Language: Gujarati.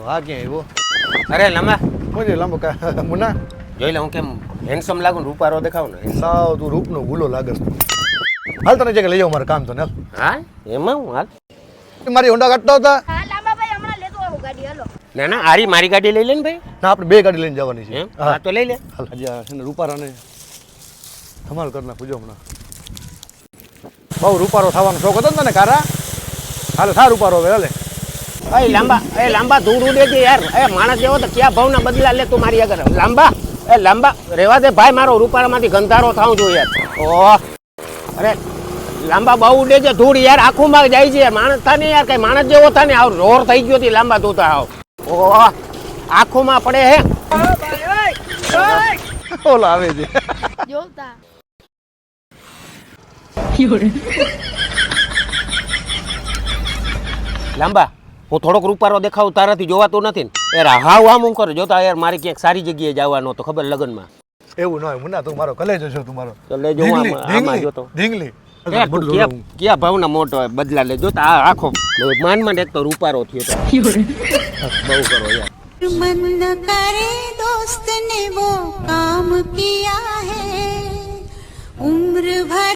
હા ક્યાં આવ્યો? અરે લાંબા કોને લાંબો કા મુના જોઈ લે હું કેમ હેન્ડસમ લાગુ ને રૂપારો દેખાવ ને સાવ તું રૂપનો ગુલો લાગસ તું. હાલ તને જગ્યા લઈ જાવ મારે કામ તો ને હા એમાં હું હાલ મારી હોન્ડા કાઢતા હતા હા લાંબાભાઈ હમણાં લેતો આવું ગાડી હાલો. ના ના મારી ગાડી લઈ લે ને ભાઈ ના આપણે બે ગાડી લઈને જવાની છે એમ હા તો લઈ લે હાલ હજી આ છે ને રૂપારાને ધમાલ કરી નાખું જો હમણાં બહુ રૂપારો થવાનો શોખ હતો ને તને કારા હાલે સા રૂપારો હવે હાલે એ લાંબા ધૂળ ઉડે છે યાર એ માણસ જેવો તો ક્યાં ભાવના બદલા લે તું મારી આગળ લાંબા રેવા દે ભાઈ મારો રૂપારામાંથી ગંધારો થાઉં છું યાર ઓહ અરે લાંબા બહુ ઉડે છે ધૂળ યાર આંખોમાં જાય છે માણસ થાને યાર કઈ માણસ જેવો થાને આવ રોર થઈ ગયો હતી લાંબા તું તો આવ ઓહ આંખોમાં પડે હે ઓલા આવે છે જોતા લાંબા હું થોડોક રૂપારો દેખાવું તારાથી જોવાતું નથી ને યાર હાવ આમ હું કરે જોતા યાર મારે ક્યાંક સારી જગ્યાએ જવાનો તો ખબર લગનમાં એવું ન હોય મુના તું મારો કલેજો છો તું મારો તો લેજો હું આમાં જોતો ઢીંગલી ક્યાં ભાવના મોટો હોય બદલા લે જોતા આ આખો માન એક તો રૂપારો થયો તો બહુ કરો યાર मन न करे दोस्त ने वो काम किया है उम्र भर